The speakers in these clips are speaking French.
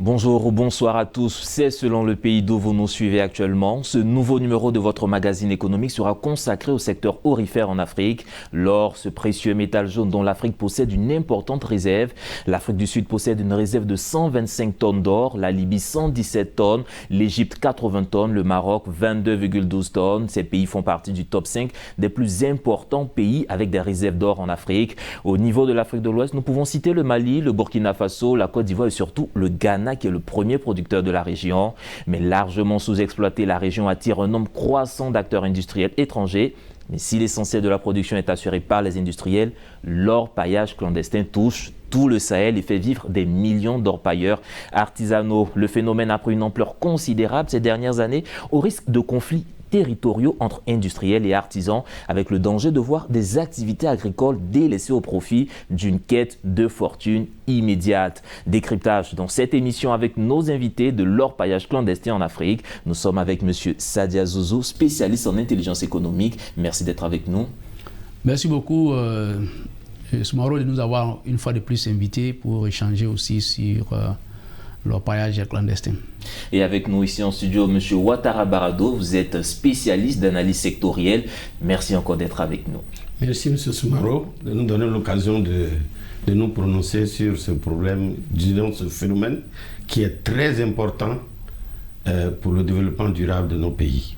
Bonjour ou bonsoir à tous, c'est selon le pays d'où vous nous suivez actuellement. Ce nouveau numéro de votre magazine économique sera consacré au secteur aurifère en Afrique. L'or, ce précieux métal jaune dont l'Afrique possède une importante réserve. L'Afrique du Sud possède une réserve de 125 tonnes d'or, la Libye 117 tonnes, l'Égypte 80 tonnes, le Maroc 22,12 tonnes. Ces pays font partie du top 5 des plus importants pays avec des réserves d'or en Afrique. Au niveau de l'Afrique de l'Ouest, nous pouvons citer le Mali, le Burkina Faso, la Côte d'Ivoire et surtout le Ghana, qui est le premier producteur de la région. Mais largement sous-exploitée, la région attire un nombre croissant d'acteurs industriels étrangers. Mais si l'essentiel de la production est assuré par les industriels, l'orpaillage clandestin touche tout le Sahel et fait vivre des millions d'orpailleurs artisanaux. Le phénomène a pris une ampleur considérable ces dernières années au risque de conflits territoriaux entre industriels et artisans, avec le danger de voir des activités agricoles délaissées au profit d'une quête de fortune immédiate. Décryptage dans cette émission avec nos invités de l'orpaillage clandestin en Afrique. Nous sommes avec M. Sadia Zouzou, spécialiste en intelligence économique. Merci d'être avec nous. Merci beaucoup, Soumaro, de nous avoir une fois de plus invités pour échanger aussi sur l'orpaillage clandestin. Et avec nous ici en studio, M. Ouattara Barado, vous êtes spécialiste d'analyse sectorielle. Merci encore d'être avec nous. Merci M. Soumaro de nous donner l'occasion de nous prononcer sur ce problème, disons ce phénomène qui est très important pour le développement durable de nos pays.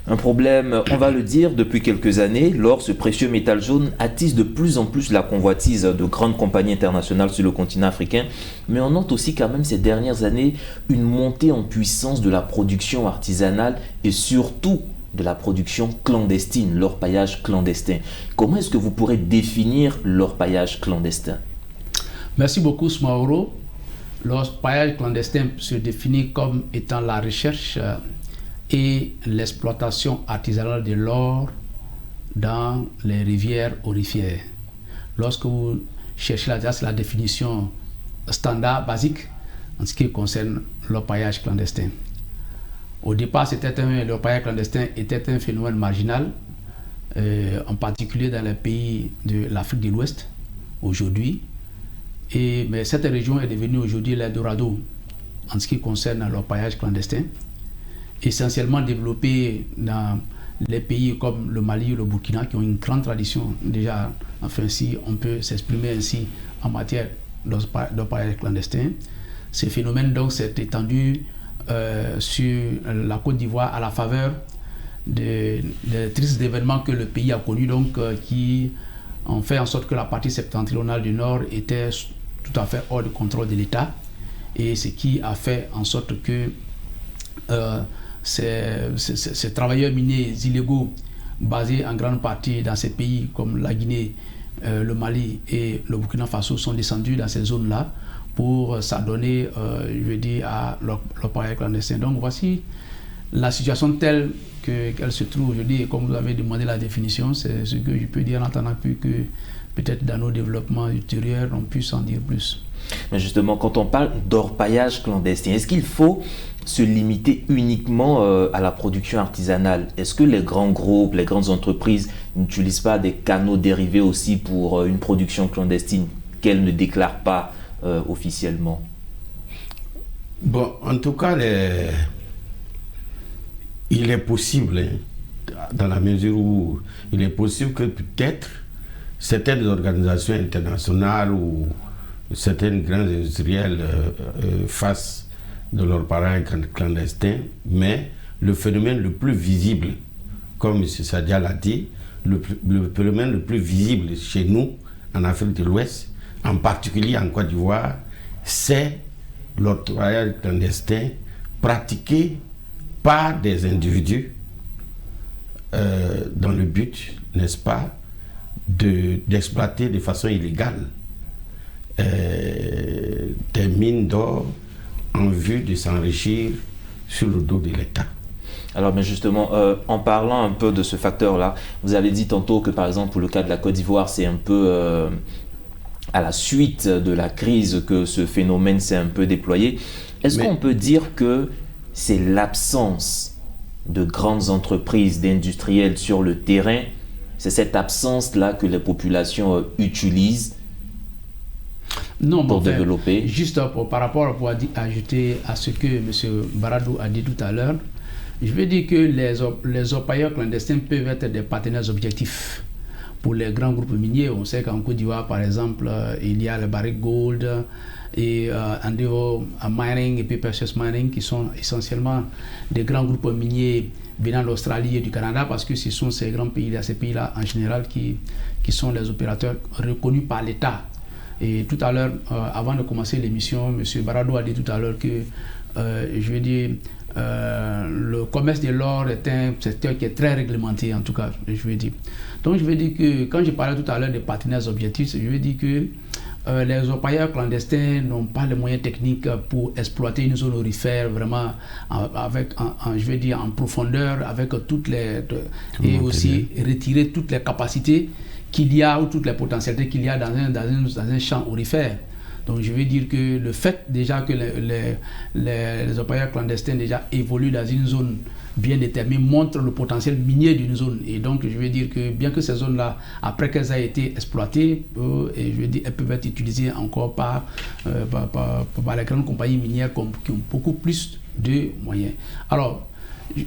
Un problème, on va le dire, depuis quelques années. L'or, ce précieux métal jaune, attise de plus en plus la convoitise de grandes compagnies internationales sur le continent africain. Mais on note aussi quand même ces dernières années une montée en puissance de la production artisanale et surtout de la production clandestine, l'orpaillage clandestin. Comment est-ce que vous pourrez définir l'orpaillage clandestin? Merci beaucoup, Smaoro. L'orpaillage clandestin se définit comme étant la recherche et l'exploitation artisanale de l'or dans les rivières aurifères. Lorsque vous cherchez c'est la définition standard, basique, en ce qui concerne l'orpaillage clandestin. Au départ, l'orpaillage clandestin était un phénomène marginal, en particulier dans les pays de l'Afrique de l'Ouest, aujourd'hui. Mais cette région est devenue aujourd'hui l'Eldorado en ce qui concerne l'orpaillage clandestin, essentiellement développé dans les pays comme le Mali et le Burkina qui ont une grande tradition déjà, enfin si on peut s'exprimer ainsi en matière d'orpaillage clandestin. Ce phénomène donc s'est étendu sur la Côte d'Ivoire à la faveur des tristes événements que le pays a connus, donc qui ont fait en sorte que la partie septentrionale du Nord était tout à fait hors de contrôle de l'État, et ce qui a fait en sorte que ces travailleurs miniers illégaux basés en grande partie dans ces pays comme la Guinée, le Mali et le Burkina Faso sont descendus dans ces zones-là pour s'adonner, je veux dire, à l'orpaillage clandestin. Donc voici la situation telle qu'elle se trouve aujourd'hui, et comme vous avez demandé la définition, c'est ce que je peux dire en attendant plus que peut-être dans nos développements ultérieurs on puisse en dire plus. Mais justement, quand on parle d'orpaillage clandestin, est-ce qu'il faut se limiter uniquement à la production artisanale? Est-ce que les grands groupes, les grandes entreprises n'utilisent pas des canaux dérivés aussi pour une production clandestine qu'elles ne déclarent pas officiellement? Bon, en tout cas, il est possible, dans la mesure où il est possible que peut-être certaines organisations internationales ou certaines grandes industriels fassent de l'orpaillage clandestin, mais le phénomène le plus visible, comme M. Sadia l'a dit, le phénomène le plus visible chez nous, en Afrique de l'Ouest, en particulier en Côte d'Ivoire, c'est l'orpaillage clandestin pratiqué par des individus dans le but, n'est-ce pas, d'exploiter de façon illégale des mines d'or en vue de s'enrichir sur le dos de l'État. Alors, mais justement, en parlant un peu de ce facteur-là, vous avez dit tantôt que, par exemple, pour le cas de la Côte d'Ivoire, c'est un peu à la suite de la crise que ce phénomène s'est un peu déployé. Est-ce qu'on peut dire que c'est l'absence de grandes entreprises, d'industriels sur le terrain, c'est cette absence-là que les populations utilisent? Non, pour enfin, développer. Juste par rapport pour ajouter à ce que M. Baradou a dit tout à l'heure, je veux dire que les orpailleurs clandestins peuvent être des partenaires objectifs pour les grands groupes miniers. On sait qu'en Côte d'Ivoire, par exemple, il y a le Barrick Gold et Endeavour Mining et puis Precious Mining qui sont essentiellement des grands groupes miniers venant d'Australie et du Canada, parce que ce sont ces grands pays-là, ces pays-là en général qui sont les opérateurs reconnus par l'État. Et tout à l'heure, avant de commencer l'émission, M. Baradou a dit tout à l'heure que, je veux dire, le commerce de l'or est un secteur qui est très réglementé, en tout cas, je veux dire. Donc, je veux dire que, quand je parlais tout à l'heure des partenaires objectifs, je veux dire que les orpailleurs clandestins n'ont pas les moyens techniques pour exploiter une zone aurifère vraiment je veux dire, en profondeur, avec toutes les... et aussi retirer toutes les capacités qu'il y a ou toutes les potentialités qu'il y a dans un champ aurifère. Donc je veux dire que le fait déjà que les orpailleurs clandestins déjà évoluent dans une zone bien déterminée montre le potentiel minier d'une zone. Et donc je veux dire que bien que ces zones-là, après qu'elles aient été exploitées, et je veux dire, elles peuvent être utilisées encore par les grandes compagnies minières qui ont beaucoup plus de moyens. Alors,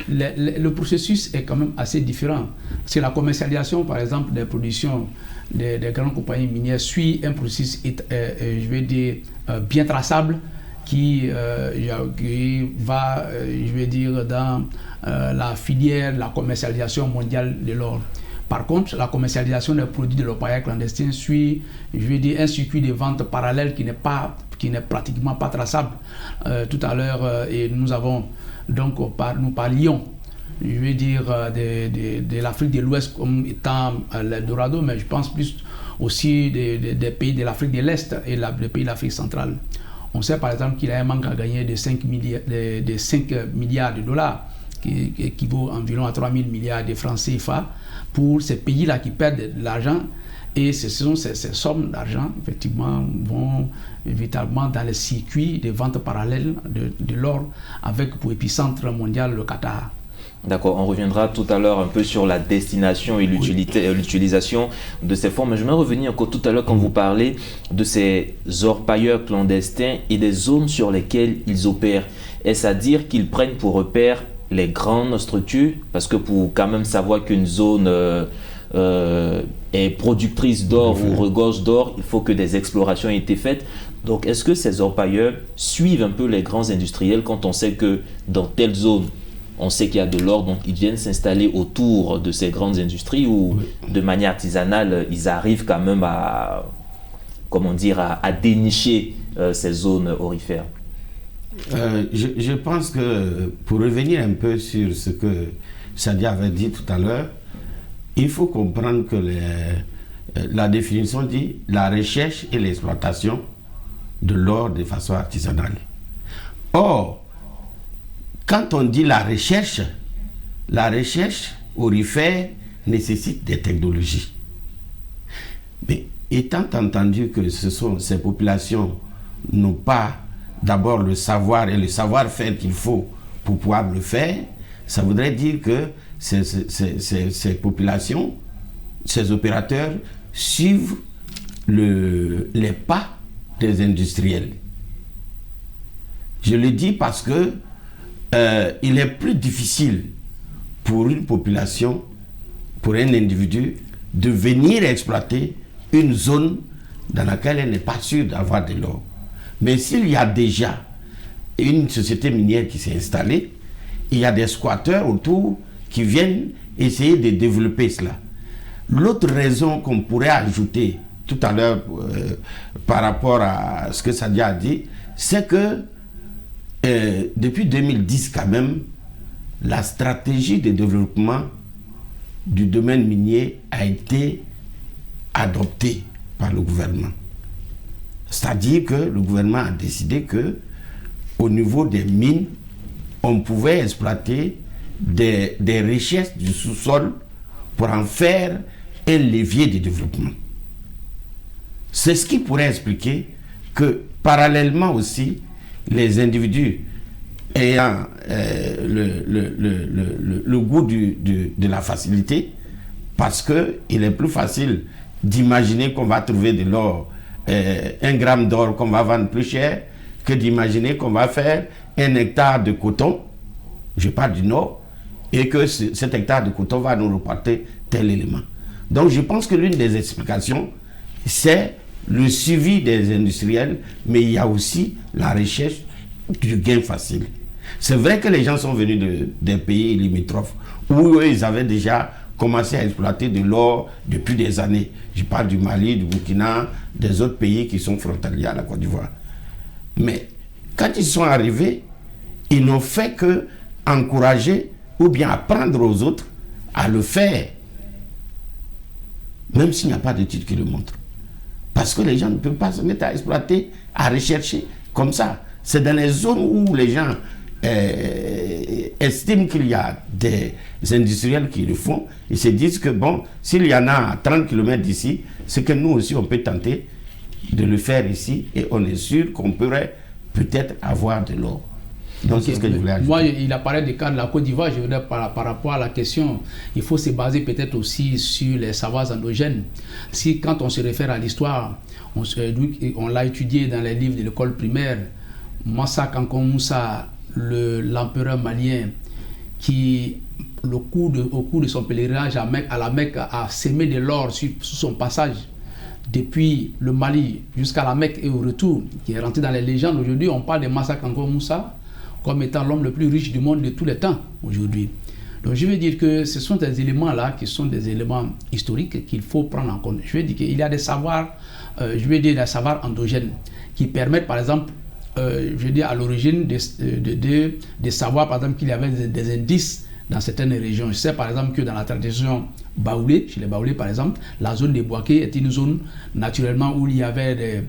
le processus est quand même assez différent. C'est la commercialisation, par exemple, des productions des grandes compagnies minières suit un processus, je vais dire, bien traçable qui va, je vais dire, dans la filière, la commercialisation mondiale de l'or. Par contre, la commercialisation des produits de l'orpaillage clandestin suit, je vais dire, un circuit de vente parallèle qui n'est pratiquement pas traçable. Tout à l'heure, et nous parlions, je vais dire, de l'Afrique de l'Ouest comme étant l'Eldorado, mais je pense plus aussi des pays de l'Afrique de l'Est et des pays de l'Afrique centrale. On sait par exemple qu'il y a un manque à gagner de 5 milliards de dollars, qui équivaut environ à 3 000 milliards de francs CFA pour ces pays-là qui perdent de l'argent. Et ces sommes d'argent, effectivement, vont véritablement dans le circuit de vente parallèle de l'or avec pour épicentre mondial le Qatar. D'accord, on reviendra tout à l'heure un peu sur la destination et l'utilisation de ces fonds. Mais je vais revenir encore tout à l'heure quand vous parlez de ces orpailleurs clandestins et des zones sur lesquelles ils opèrent. Est-ce à dire qu'ils prennent pour repère les grandes structures? Parce que pour quand même savoir qu'une zone est productrice d'or ou regorge d'or, il faut que des explorations aient été faites. Donc, est-ce que ces orpailleurs suivent un peu les grands industriels quand on sait que dans telle zone, on sait qu'il y a de l'or, donc ils viennent s'installer autour de ces grandes industries ou de manière artisanale, ils arrivent quand même à dénicher ces zones aurifères? Je pense que pour revenir un peu sur ce que Sadia avait dit tout à l'heure, il faut comprendre que la définition dit la recherche et l'exploitation de l'or de façon artisanale. Or, quand on dit la recherche aurifère nécessite des technologies. Mais étant entendu que ces populations n'ont pas d'abord le savoir et le savoir-faire qu'il faut pour pouvoir le faire, ça voudrait dire que ces populations, ces opérateurs suivent les pas des industriels. Je le dis parce que il est plus difficile pour une population, pour un individu, de venir exploiter une zone dans laquelle elle n'est pas sûre d'avoir de l'or. Mais s'il y a déjà une société minière qui s'est installée, il y a des squatteurs autour qui viennent essayer de développer cela. L'autre raison qu'on pourrait ajouter tout à l'heure par rapport à ce que Sadia a dit, c'est que depuis 2010 quand même, la stratégie de développement du domaine minier a été adoptée par le gouvernement. C'est-à-dire que le gouvernement a décidé que au niveau des mines, on pouvait exploiter des richesses du sous-sol pour en faire un levier de développement. C'est ce qui pourrait expliquer que parallèlement aussi, les individus ayant le goût de la facilité, parce qu'il est plus facile d'imaginer qu'on va trouver de l'or un gramme d'or qu'on va vendre plus cher que d'imaginer qu'on va faire 1 hectare de coton, je parle du Nord, et que cet hectare de coton va nous reporter tel élément. Donc je pense que l'une des explications, c'est le suivi des industriels, mais il y a aussi la recherche du gain facile. C'est vrai que les gens sont venus des pays limitrophes où eux, ils avaient déjà commencé à exploiter de l'or depuis des années. Je parle du Mali, du Burkina, des autres pays qui sont frontaliers à la Côte d'Ivoire. Mais quand ils sont arrivés, ils n'ont fait que encourager ou bien apprendre aux autres à le faire, même s'il n'y a pas d'études qui le montrent. Parce que les gens ne peuvent pas se mettre à exploiter, à rechercher comme ça. C'est dans les zones où les gens estiment qu'il y a des industriels qui le font. Ils se disent que bon, s'il y en a à 30 km d'ici, c'est que nous aussi on peut tenter de le faire ici et on est sûr qu'on pourrait peut-être avoir de l'or. Donc c'est ce que je voulais ajouter. Moi, il apparaît des cas de la Côte d'Ivoire, je voudrais par rapport à la question, il faut se baser peut-être aussi sur les savoirs endogènes. Si quand on se réfère à l'histoire, on l'a étudié dans les livres de l'école primaire, Massa Kankou Moussa, l'empereur malien, qui au cours de son pèlerinage à la Mecque a sémé de l'or sur son passage depuis le Mali jusqu'à la Mecque et au retour, qui est rentré dans les légendes. Aujourd'hui, on parle de Massa Kankou Moussa comme étant l'homme le plus riche du monde de tous les temps aujourd'hui. Donc je veux dire que ce sont des éléments-là qui sont des éléments historiques qu'il faut prendre en compte. Je veux dire qu'il y a des savoirs, des savoirs endogènes qui permettent par exemple, je veux dire à l'origine des savoirs, par exemple qu'il y avait des indices dans certaines régions. Je sais par exemple que dans la tradition baoulé, chez les baoulés par exemple, la zone des Boaké est une zone naturellement où il y avait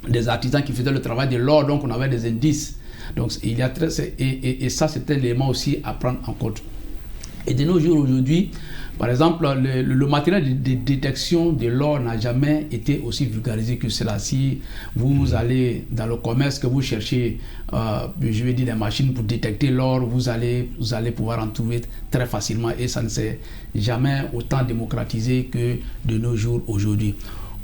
des artisans qui faisaient le travail de l'or, donc on avait des indices. Donc il y a et ça c'est un élément aussi à prendre en compte. Et de nos jours aujourd'hui, par exemple, le matériel de détection de l'or n'a jamais été aussi vulgarisé que cela. Si vous allez dans le commerce, que vous cherchez, je vais dire des machines pour détecter l'or, vous allez pouvoir en trouver très facilement et ça ne s'est jamais autant démocratisé que de nos jours aujourd'hui.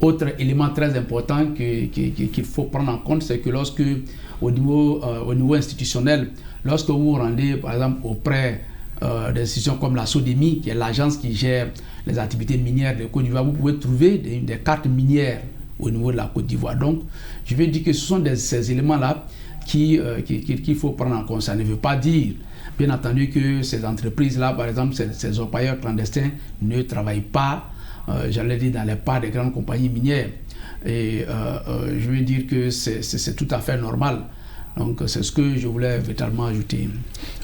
Autre élément très important qu'il faut prendre en compte, c'est que lorsque, au niveau institutionnel, lorsque vous vous rendez, par exemple, auprès d'institutions comme la SODEMI, qui est l'agence qui gère les activités minières de Côte d'Ivoire, vous pouvez trouver des cartes minières au niveau de la Côte d'Ivoire. Donc, je vais dire que ce sont ces éléments-là qu'il faut prendre en compte. Ça ne veut pas dire, bien entendu, que ces entreprises-là, par exemple, ces orpailleurs clandestins ne travaillent pas, j'allais dire, dans les pas des grandes compagnies minières. Et je veux dire que c'est tout à fait normal. Donc c'est ce que je voulais véritablement ajouter.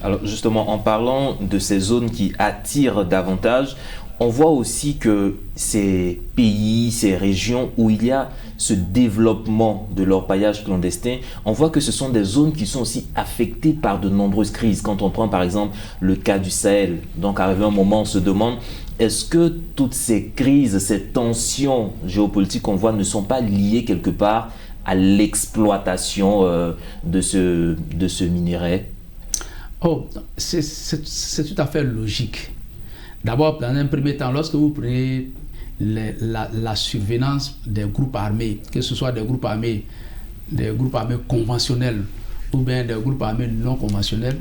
Alors justement, en parlant de ces zones qui attirent davantage, on voit aussi que ces pays, ces régions où il y a ce développement de l'orpaillage clandestin, on voit que ce sont des zones qui sont aussi affectées par de nombreuses crises. Quand on prend par exemple le cas du Sahel, donc arrivé un moment, on se demande est-ce que toutes ces crises, ces tensions géopolitiques qu'on voit ne sont pas liées quelque part à l'exploitation de ce minerai? Oh, c'est tout à fait logique. D'abord, dans un premier temps, lorsque vous prenez la surveillance des groupes armés, que ce soit des groupes armés conventionnels ou bien des groupes armés non conventionnels,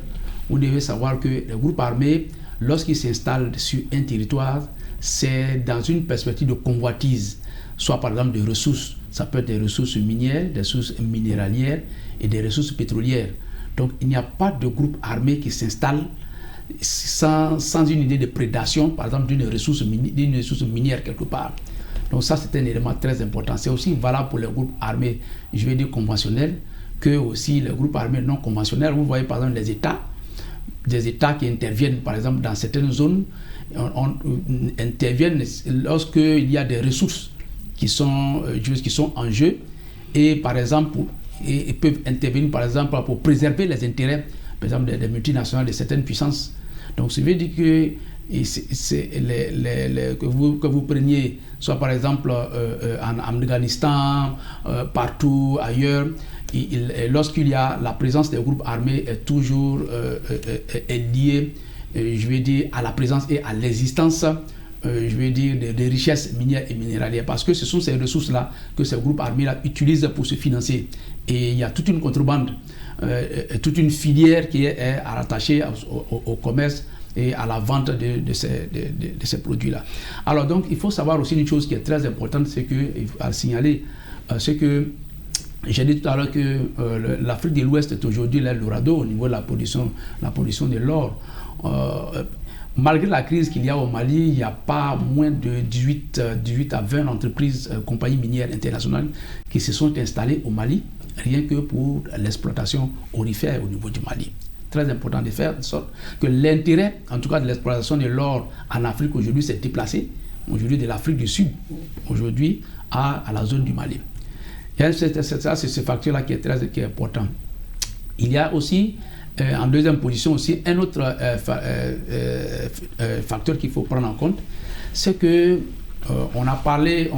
vous devez savoir que les groupes armés, lorsqu'ils s'installent sur un territoire, c'est dans une perspective de convoitise, soit par exemple des ressources. Ça peut être des ressources minières, des ressources minéralières et des ressources pétrolières. Donc il n'y a pas de groupe armé qui s'installe sans une idée de prédation, par exemple d'une ressource minière quelque part. Donc ça c'est un élément très important. C'est aussi valable pour les groupes armés, je vais dire conventionnels, que aussi les groupes armés non conventionnels. Vous voyez par exemple des États qui interviennent par exemple dans certaines zones, interviennent lorsqu'il y a des ressources qui sont en jeu et par exemple et peuvent intervenir par exemple pour préserver les intérêts par exemple des multinationales, de certaines puissances. Donc ça veut dire que que vous preniez soit par exemple en Afghanistan, partout ailleurs, lorsqu'il y a la présence des groupes armés est toujours liée, je vais dire, à la présence et à l'existence je vais dire, des richesses minières et minéralières, parce que ce sont ces ressources-là que ces groupes armés-là utilisent pour se financer. Et il y a toute une contrebande, toute une filière qui est rattachée au commerce et à la vente de ces produits-là. Alors donc, il faut savoir aussi une chose qui est très importante, c'est que, à signaler, c'est que j'ai dit tout à l'heure que l'Afrique de l'Ouest est aujourd'hui l'Eldorado au niveau de la production de l'or. Malgré la crise qu'il y a au Mali, il n'y a pas moins de 18 à 20 entreprises, compagnies minières internationales qui se sont installées au Mali, rien que pour l'exploitation aurifère au niveau du Mali. Très important de faire en sorte que l'intérêt, en tout cas de l'exploitation de l'or en Afrique aujourd'hui, s'est déplacé, aujourd'hui de l'Afrique du Sud, aujourd'hui à la zone du Mali. Et c'est ce facteur-là qui est important. Il y a aussi, en deuxième position aussi, un autre facteur qu'il faut prendre en compte, c'est que on a parlé,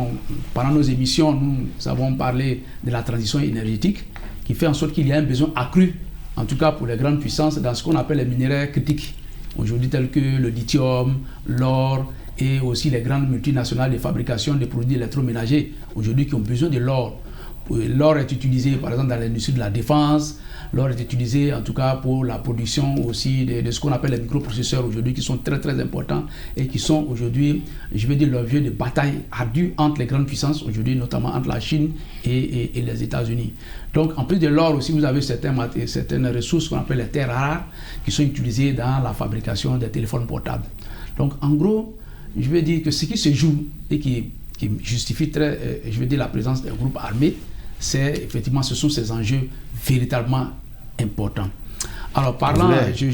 pendant nos émissions, nous avons parlé de la transition énergétique qui fait en sorte qu'il y a un besoin accru, en tout cas pour les grandes puissances, dans ce qu'on appelle les minéraux critiques, aujourd'hui tels que le lithium, l'or et aussi les grandes multinationales de fabrication de produits électroménagers, aujourd'hui qui ont besoin de l'or. L'or est utilisé par exemple dans l'industrie de la défense, l'or est utilisé en tout cas pour la production aussi de ce qu'on appelle les microprocesseurs aujourd'hui qui sont très très importants et qui sont aujourd'hui, je vais dire, l'objet de batailles ardues entre les grandes puissances aujourd'hui, notamment entre la Chine et les États-Unis. Donc en plus de l'or aussi, vous avez certaines ressources qu'on appelle les terres rares qui sont utilisées dans la fabrication des téléphones portables. Donc en gros, je vais dire que ce qui se joue et qui justifie je vais dire, la présence des groupes armés, c'est effectivement, ce sont ces enjeux véritablement importants. Alors parlant, je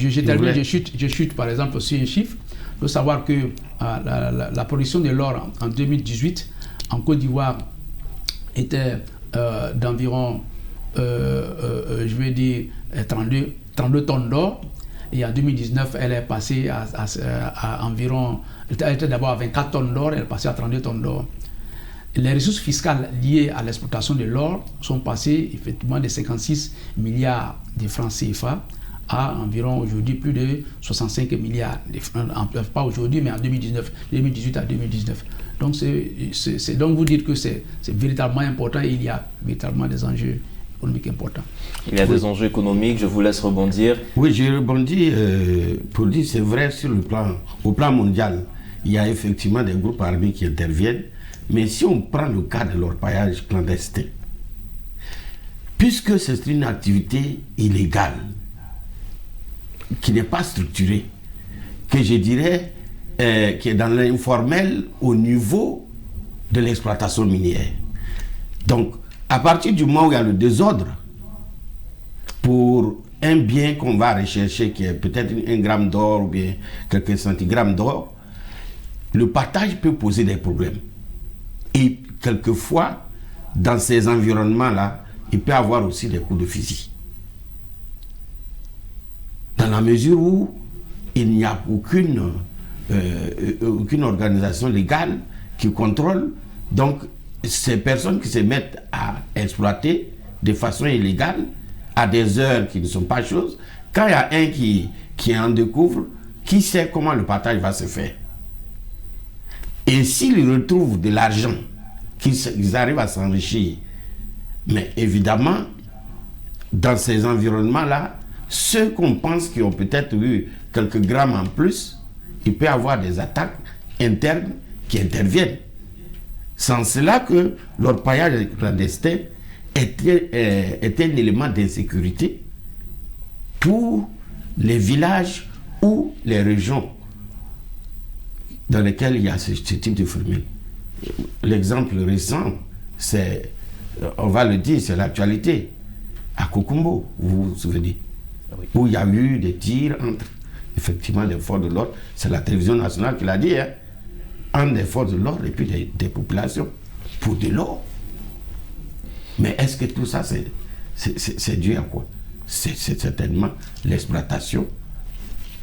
chute par exemple sur un chiffre. Il faut savoir que la production de l'or en 2018 en Côte d'Ivoire était d'environ, je vais dire, 32 tonnes d'or. Et en 2019, elle est passée à environ, elle était d'abord à 24 tonnes d'or, elle est passée à 32 tonnes d'or. Les ressources fiscales liées à l'exploitation de l'or sont passées effectivement de 56 milliards de francs CFA à environ aujourd'hui plus de 65 milliards de francs, pas aujourd'hui mais en 2018 à 2019. Donc c'est donc vous dites que c'est véritablement important et il y a véritablement des enjeux économiques importants. Il y a des enjeux économiques, je vous laisse rebondir. Oui, j'ai rebondi pour dire c'est vrai au plan mondial, il y a effectivement des groupes armés qui interviennent. Mais si on prend le cas de l'orpaillage clandestin, puisque c'est une activité illégale, qui n'est pas structurée, que je dirais qui est dans l'informel au niveau de l'exploitation minière. Donc, à partir du moment où il y a le désordre, pour un bien qu'on va rechercher, qui est peut-être 1 gramme d'or ou bien quelques centigrammes d'or, le partage peut poser des problèmes. Et quelquefois, dans ces environnements-là, il peut y avoir aussi des coups de fusil. Dans la mesure où il n'y a aucune organisation légale qui contrôle, donc ces personnes qui se mettent à exploiter de façon illégale, à des heures qui ne sont pas choses, quand il y a un qui en découvre, qui sait comment le partage va se faire? Et s'ils retrouvent de l'argent, qu'ils arrivent à s'enrichir, mais évidemment, dans ces environnements-là, ceux qu'on pense qui ont peut-être eu quelques grammes en plus, il peut y avoir des attaques internes qui interviennent. C'est en cela que l'orpaillage clandestin est un élément d'insécurité pour les villages ou les régions dans lesquels il y a ce type de formule. L'exemple récent, c'est, on va le dire, c'est l'actualité. À Kokumbo, vous vous souvenez, oui, où il y a eu des tirs entre, effectivement, les forces de l'ordre, c'est la télévision nationale qui l'a dit, hein, entre des forces de l'ordre et puis des populations, pour de l'or. Mais est-ce que tout ça, c'est dû à quoi? C'est certainement l'exploitation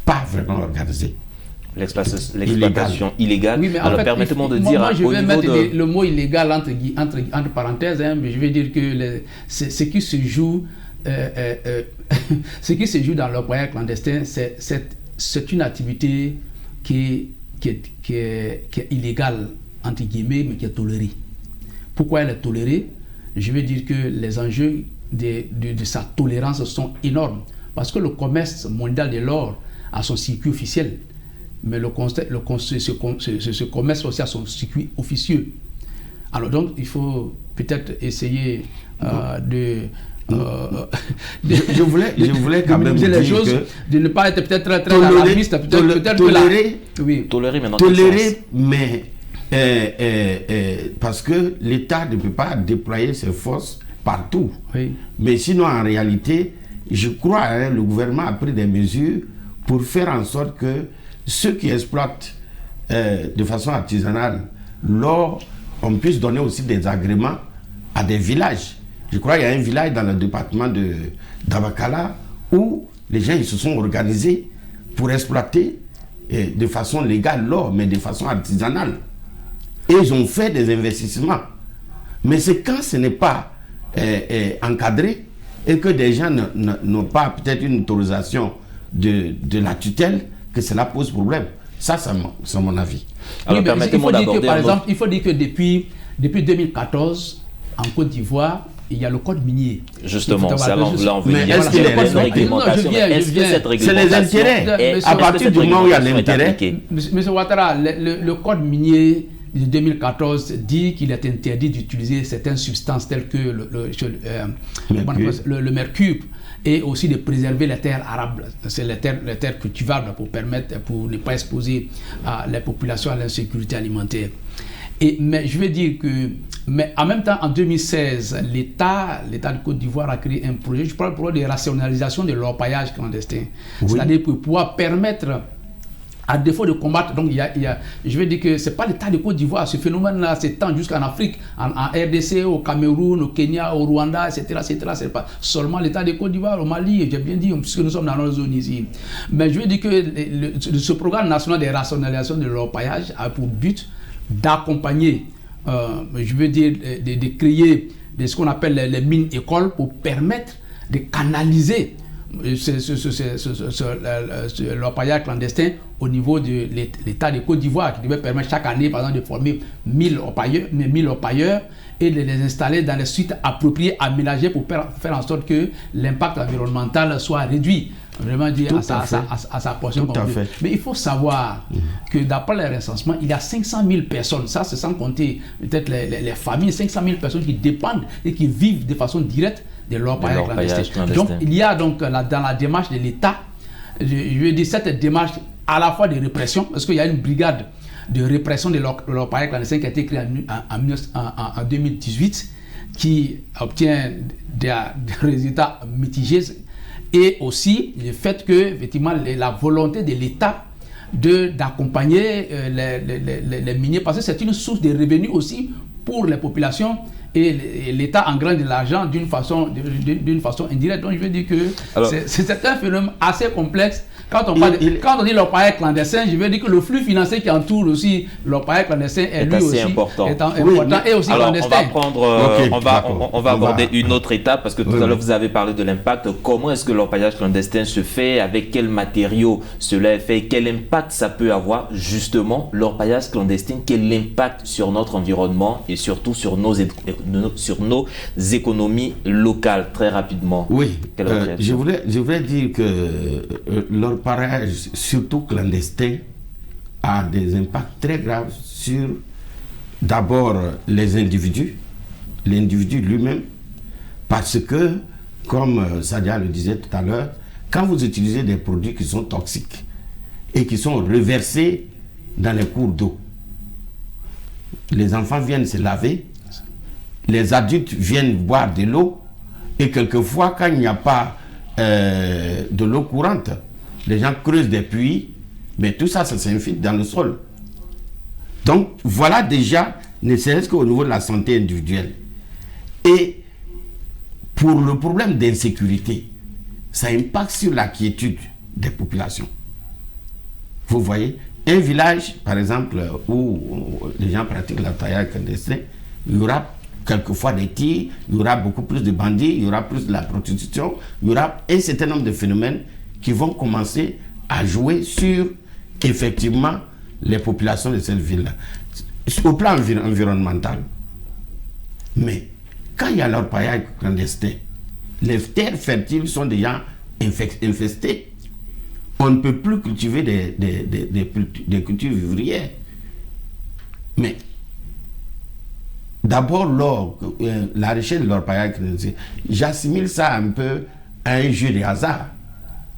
pas vraiment organisée. L'exploitation illégale. Oui, mais alors fait, permettez-moi de dire... Moi, je vais mettre le mot illégal entre parenthèses, hein, mais je vais dire que ce qui se joue, ce qui se joue dans l'orpaillage clandestin, c'est une activité qui est illégale, entre guillemets, mais qui est tolérée. Pourquoi elle est tolérée? Je veux dire que les enjeux de sa tolérance sont énormes. Parce que le commerce mondial de l'or a son circuit officiel, mais ce commerce aussi a son circuit officieux. Alors donc, il faut peut-être essayer je voulais quand même dire les choses, de ne pas être peut-être très alarmiste, tolérer, mais parce que l'État ne peut pas déployer ses forces partout. Oui. Mais sinon, en réalité, je crois le gouvernement a pris des mesures pour faire en sorte que ceux qui exploitent de façon artisanale l'or, on puisse donner aussi des agréments à des villages. Je crois qu'il y a un village dans le département d'Abakala où les gens ils se sont organisés pour exploiter de façon légale l'or, mais de façon artisanale. Et ils ont fait des investissements. Mais c'est quand ce n'est pas encadré et que des gens n'ont pas peut-être une autorisation de la tutelle que cela pose problème. Ça, c'est mon avis. Alors, oui, permettez-moi d'aborder par exemple, il faut dire que depuis 2014, en Côte d'Ivoire, il y a le code minier. Justement, ça là on veut mais dire. Est-ce qu'il y a une réglementation? Est-ce que cette réglementation... C'est les intérêts. À partir du moment où il y a l'intérêt... Monsieur Ouattara, le code minier de 2014 dit qu'il est interdit d'utiliser certaines substances telles que le mercure et aussi de préserver les terres arables, c'est les terres cultivables pour ne pas exposer les populations à l'insécurité alimentaire. Mais je veux dire que, mais en même temps, en 2016, l'État de Côte d'Ivoire a créé un projet, je parle du projet de rationalisation de l'orpaillage clandestin, c'est-à-dire pour pouvoir permettre, à défaut de combattre, donc je veux dire que c'est pas l'État de Côte d'Ivoire, ce phénomène-là s'étend jusqu'en Afrique, en RDC, au Cameroun, au Kenya, au Rwanda, etc. C'est pas seulement l'État de Côte d'Ivoire, au Mali, j'ai bien dit, puisque nous sommes dans notre zone ici. Mais je veux dire que ce programme national de rationalisation de l'orpaillage a pour but d'accompagner, je veux dire, de créer ce qu'on appelle les mines écoles pour permettre de canaliser l'orpaillage clandestin au niveau de l'État de Côte d'Ivoire, qui devait permettre chaque année, par exemple, de former 1000 orpailleurs et de les installer dans les sites appropriés, aménagés pour faire en sorte que l'impact environnemental soit réduit. Vraiment dire à sa portion. Mais il faut savoir que d'après les recensements, il y a 500 000 personnes, ça c'est sans compter peut-être les familles, 500 000 personnes qui dépendent et qui vivent de façon directe de l'orpaillage clandestin. Donc il y a donc dans la démarche de l'État, je veux dire cette démarche à la fois de répression, parce qu'il y a une brigade de répression de l'orpaillage clandestin qui a été créée en 2018, qui obtient des résultats mitigés. Et aussi le fait que, effectivement, la volonté de l'État d'accompagner les miniers, parce que c'est une source de revenus aussi pour les populations, et l'État engrange de l'argent d'une façon indirecte. Donc je veux dire que c'est un phénomène assez complexe. Quand on dit l'orpaillage clandestin, je veux dire que le flux financier qui entoure aussi l'orpaillage clandestin est lui aussi important. Et aussi alors, clandestin. On va aborder une autre étape, parce que tout à l'heure vous avez parlé de l'impact. Comment est-ce que l'orpaillage clandestin se fait? Avec quels matériaux cela est fait? Quel impact ça peut avoir justement l'orpaillage clandestin? Quel impact sur notre environnement et surtout sur nos économies locales? Très rapidement. Oui, je voulais dire que l'orpaillage, surtout clandestin, a des impacts très graves sur d'abord les individus, l'individu lui-même, parce que, comme Sadia le disait tout à l'heure, quand vous utilisez des produits qui sont toxiques et qui sont reversés dans les cours d'eau, les enfants viennent se laver, les adultes viennent boire de l'eau, et quelquefois, quand il n'y a pas de l'eau courante, les gens creusent des puits, mais tout ça, ça s'infiltre dans le sol. Donc, voilà déjà, ne serait-ce qu'au niveau de la santé individuelle. Et pour le problème d'insécurité, ça impacte sur la quiétude des populations. Vous voyez, un village, par exemple, où les gens pratiquent l'orpaillage clandestin, il y aura quelquefois des tirs, il y aura beaucoup plus de bandits, il y aura plus de la prostitution, il y aura un certain nombre de phénomènes qui vont commencer à jouer sur, effectivement, les populations de cette ville-là. Au plan environnemental. Mais quand il y a l'orpaillage clandestin, les terres fertiles sont déjà infestées. On ne peut plus cultiver des cultures vivrières. Mais d'abord, la recherche de l'orpaillage clandestin, j'assimile ça un peu à un jeu de hasard.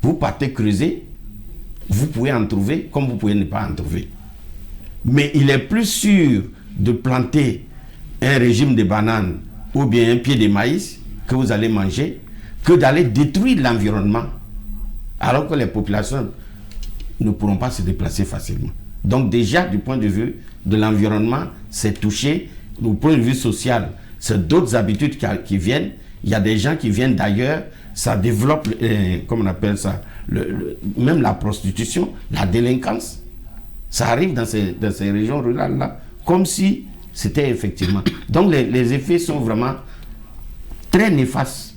Vous partez creuser, vous pouvez en trouver comme vous pouvez ne pas en trouver. Mais il est plus sûr de planter un régime de bananes ou bien un pied de maïs que vous allez manger que d'aller détruire l'environnement alors que les populations ne pourront pas se déplacer facilement. Donc déjà du point de vue de l'environnement, c'est touché. Du point de vue social, c'est d'autres habitudes qui viennent. Il y a des gens qui viennent d'ailleurs, ça développe, comment on appelle ça, même la prostitution, la délinquance. Ça arrive dans ces régions rurales-là, comme si c'était effectivement. Donc les effets sont vraiment très néfastes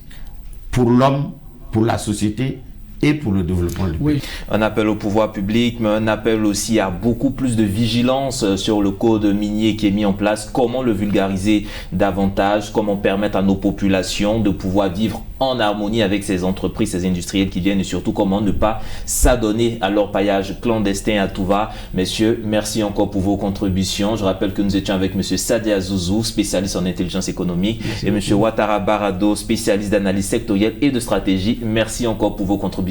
pour l'homme, pour la société et pour le développement du pays. Oui. Un appel au pouvoir public, mais un appel aussi à beaucoup plus de vigilance sur le code minier qui est mis en place. Comment le vulgariser davantage? Comment permettre à nos populations de pouvoir vivre en harmonie avec ces entreprises, ces industriels qui viennent, et surtout comment ne pas s'adonner à l'orpaillage clandestin à tout va. Messieurs, merci encore pour vos contributions. Je rappelle que nous étions avec M. Sadia Zouzou, spécialiste en intelligence économique, merci, et M. Ouattara Barado, spécialiste d'analyse sectorielle et de stratégie. Merci encore pour vos contributions.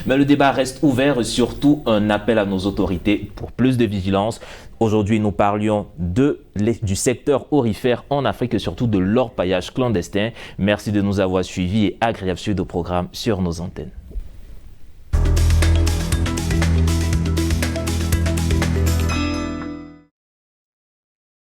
Mais le débat reste ouvert et surtout un appel à nos autorités pour plus de vigilance. Aujourd'hui, nous parlions du secteur aurifère en Afrique et surtout de l'orpaillage clandestin. Merci de nous avoir suivis et agréable suite au programme sur nos antennes.